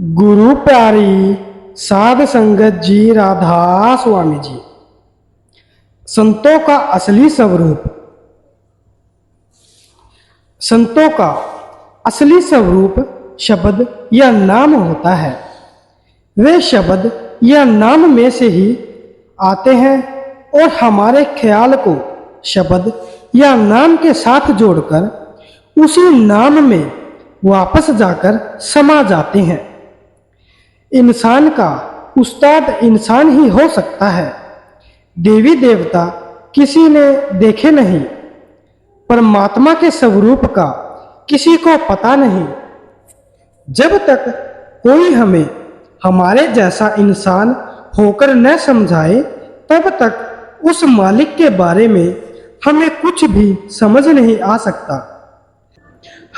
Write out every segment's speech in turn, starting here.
गुरु प्यारी साध संगत जी, राधा स्वामी जी। संतों का असली स्वरूप। संतों का असली स्वरूप शब्द या नाम होता है। वे शब्द या नाम में से ही आते हैं और हमारे ख्याल को शब्द या नाम के साथ जोड़कर उसी नाम में वापस जाकर समा जाते हैं। इंसान का उस्ताद इंसान ही हो सकता है। देवी देवता किसी ने देखे नहीं। परमात्मा के स्वरूप का किसी को पता नहीं। जब तक कोई हमें हमारे जैसा इंसान होकर न समझाए, तब तक उस मालिक के बारे में हमें कुछ भी समझ नहीं आ सकता।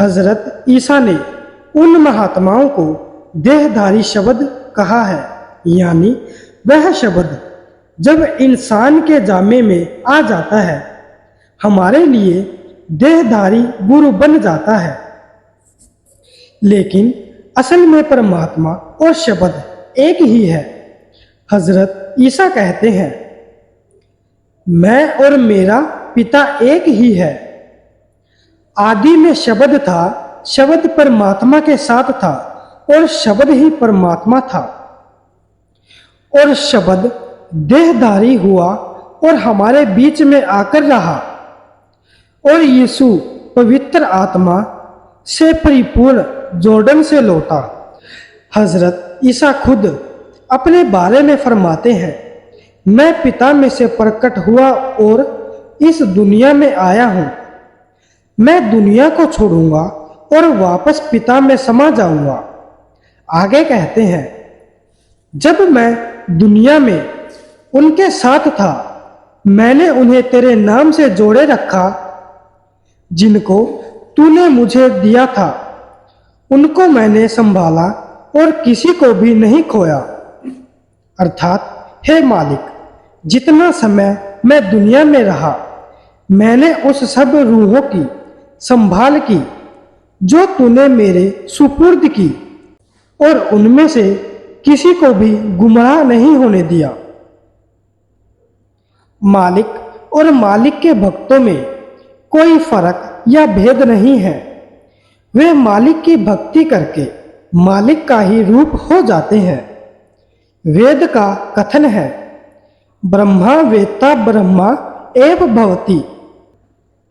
हजरत ईसा ने उन महात्माओं को देहधारी शब्द कहा है, यानी वह शब्द जब इंसान के जामे में आ जाता है, हमारे लिए देहधारी गुरु बन जाता है। लेकिन असल में परमात्मा और शब्द एक ही है। हजरत ईसा कहते हैं, मैं और मेरा पिता एक ही है। आदि में शब्द था, शब्द परमात्मा के साथ था और शब्द ही परमात्मा था। और शब्द देहधारी हुआ और हमारे बीच में आकर रहा। और यीशु पवित्र आत्मा से परिपूर्ण जॉर्डन से लौटा। हजरत ईसा खुद अपने बारे में फरमाते हैं, मैं पिता में से प्रकट हुआ और इस दुनिया में आया हूं। मैं दुनिया को छोड़ूंगा और वापस पिता में समा जाऊंगा। आगे कहते हैं, जब मैं दुनिया में उनके साथ था, मैंने उन्हें तेरे नाम से जोड़े रखा। जिनको तूने मुझे दिया था, उनको मैंने संभाला और किसी को भी नहीं खोया। अर्थात, हे मालिक, जितना समय मैं दुनिया में रहा, मैंने उस सब रूहों की संभाल की जो तूने मेरे सुपुर्द की, और उनमें से किसी को भी गुमराह नहीं होने दिया। मालिक और मालिक के भक्तों में कोई फर्क या भेद नहीं है। वे मालिक की भक्ति करके मालिक का ही रूप हो जाते हैं। वेद का कथन है, ब्रह्मा वेत्ता ब्रह्मा एव भवति,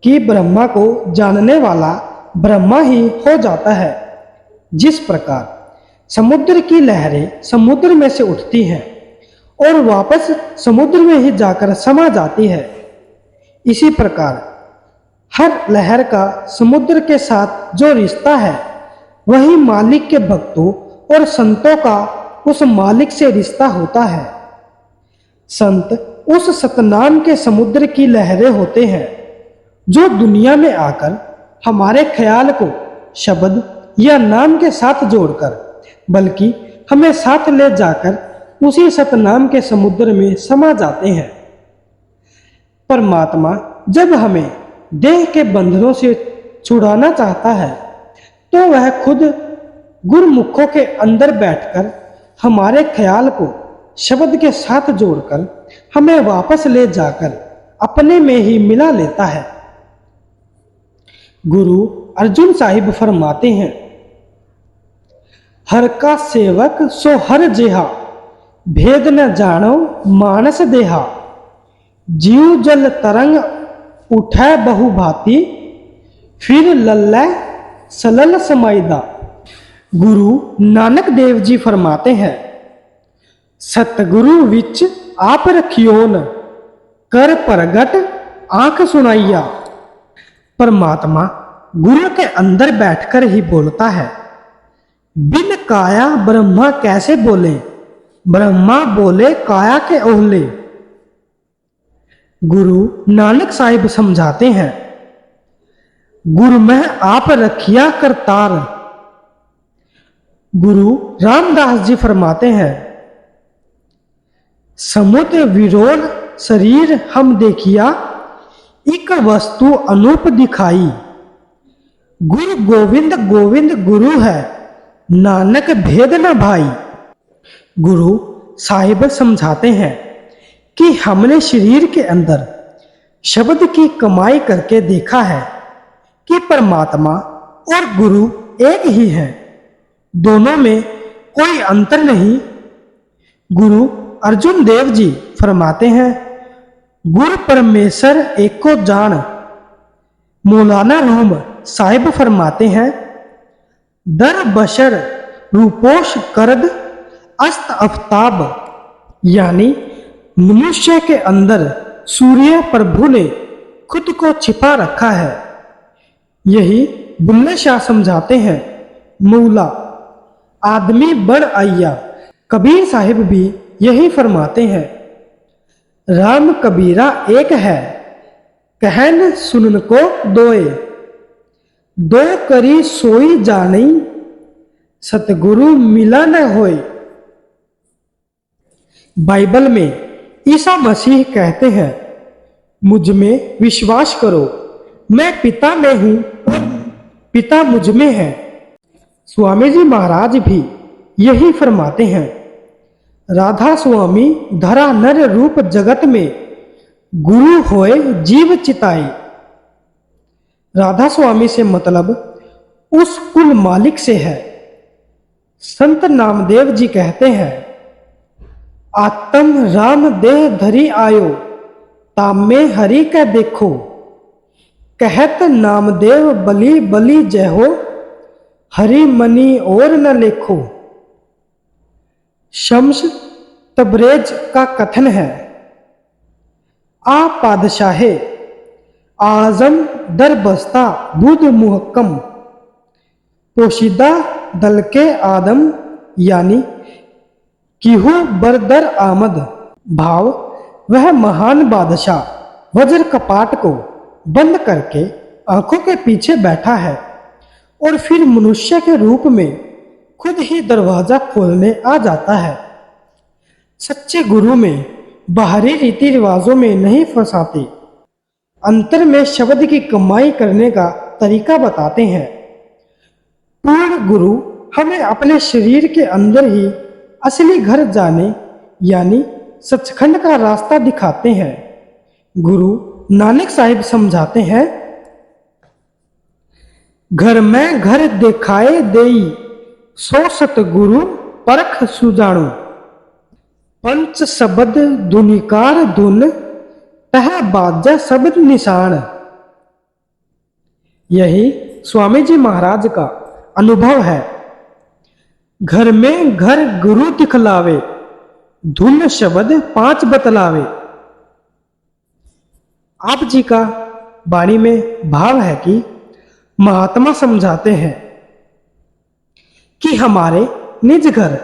कि ब्रह्मा को जानने वाला ब्रह्मा ही हो जाता है। जिस प्रकार समुद्र की लहरें समुद्र में से उठती हैं और वापस समुद्र में ही जाकर समा जाती है, इसी प्रकार हर लहर का समुद्र के साथ जो रिश्ता है, वही मालिक के भक्तों और संतों का उस मालिक से रिश्ता होता है। संत उस सतनाम के समुद्र की लहरें होते हैं, जो दुनिया में आकर हमारे ख्याल को शब्द या नाम के साथ जोड़कर, बल्कि हमें साथ ले जाकर उसी सतनाम के समुद्र में समा जाते हैं। परमात्मा जब हमें देह के बंधनों से छुड़ाना चाहता है, तो वह खुद गुरमुखों के अंदर बैठकर हमारे ख्याल को शब्द के साथ जोड़कर हमें वापस ले जाकर अपने में ही मिला लेता है। गुरु अर्जुन साहिब फरमाते हैं, हर का सेवक सो हर जेहा, भेद न जानो मानस देहा। जीव जल तरंग उठै बहु भांति, फिर लल्लै सलल समाइदा। गुरु नानक देव जी फरमाते हैं, सतगुरु विच आप रखियोन, कर प्रगट आंख सुनाइया। परमात्मा गुरु के अंदर बैठकर ही बोलता है। बिन काया ब्रह्मा कैसे बोले, ब्रह्मा बोले काया के ओहले। गुरु नानक साहिब समझाते हैं, गुरु में आप रखिया करतार। गुरु रामदास जी फरमाते हैं, समुद्र विरोध शरीर हम देखिया, एक वस्तु अनूप दिखाई। गुरु गोविंद गोविंद गुरु है, नानक भेद न भाई। गुरु साहिब समझाते हैं कि हमने शरीर के अंदर शब्द की कमाई करके देखा है कि परमात्मा और गुरु एक ही है, दोनों में कोई अंतर नहीं। गुरु अर्जुन देव जी फरमाते हैं, गुरु परमेश्वर एक को जान। मौलाना रूम साहिब फरमाते हैं, दर बशर रूपोश करद अस्त अफ्ताब, यानी मनुष्य के अंदर सूर्य प्रभु ने खुद को छिपा रखा है। यही बुल्ले शाह समझाते हैं, मौला आदमी बड़ आया। कबीर साहिब भी यही फरमाते हैं, राम कबीरा एक है, कहन सुनन को दोए, दो करी सोई जानी, सतगुरु मिला न होए। बाइबल में ईसा मसीह कहते हैं, मुझ में विश्वास करो, मैं पिता में हूं और पिता मुझ में है। स्वामी जी महाराज भी यही फरमाते हैं, राधा स्वामी धरा नर रूप जगत में, गुरु होए जीव चिताई। राधा स्वामी से मतलब उस कुल मालिक से है। संत नामदेव जी कहते हैं, आत्म राम देह धरी आयो, तामे हरि का देखो, कहत नामदेव बलि बलि जय हो, हरि मनी और न लेखो। शम्स तबरेज का कथन है, आ पादशाहे आजम दर बस्ता बुध मुहक्कम, पोशीदा दल के आदम, यानी किहू बरदर आमद। भाव वह महान बादशाह वज्र कपाट को बंद करके आंखों के पीछे बैठा है और फिर मनुष्य के रूप में खुद ही दरवाजा खोलने आ जाता है। सच्चे गुरु में बाहरी रीति रिवाजों में नहीं फंसाते, अंतर में शब्द की कमाई करने का तरीका बताते हैं। पूर्ण गुरु हमें अपने शरीर के अंदर ही असली घर जाने यानी सचखंड का रास्ता दिखाते हैं। गुरु नानक साहिब समझाते हैं, घर में घर दिखाए देई, सो सतगुरु परख सुजाणु, पंच शब्द धुनिकार धुन, तह बाजा शब्द निशान। यही स्वामी जी महाराज का अनुभव है। घर में घर गुरु दिखलावे, धुन शब्द पांच बतलावे। आप जी का वाणी में भाव है कि महात्मा समझाते हैं कि हमारे निज घर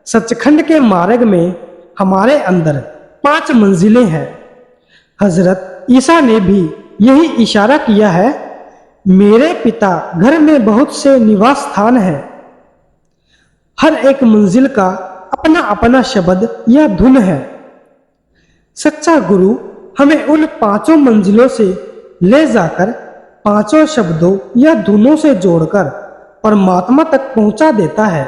सचखंड के मार्ग में हमारे अंदर 5 मंजिलें हैं। हजरत ईसा ने भी यही इशारा किया है, मेरे पिता घर में बहुत से निवास स्थान हैं। हर एक मंजिल का अपना अपना शब्द या धुन है। सच्चा गुरु हमें उन 5 मंजिलों से ले जाकर 5 शब्दों या धुनों से जोड़कर परमात्मा तक पहुंचा देता है।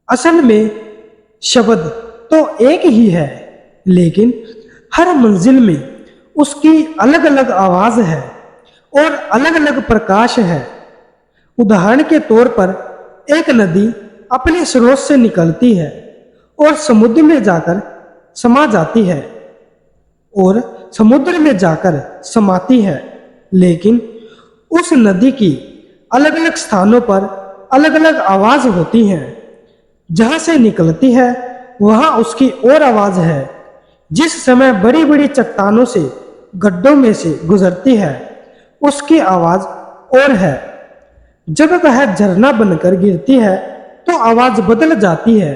असल में शब्द तो एक ही है, लेकिन हर मंजिल में उसकी अलग अलग आवाज है और अलग अलग प्रकाश है। उदाहरण के तौर पर एक नदी अपने स्रोत से निकलती है और समुद्र में जाकर समा जाती है और समुद्र में जाकर समाती है, लेकिन उस नदी की अलग अलग स्थानों पर अलग अलग आवाज होती हैं। जहां से निकलती है वहां उसकी और आवाज है। जिस समय बड़ी बड़ी चट्टानों से गड्ढों में से गुजरती है उसकी आवाज और है। जब वह झरना बनकर गिरती है तो आवाज बदल जाती है।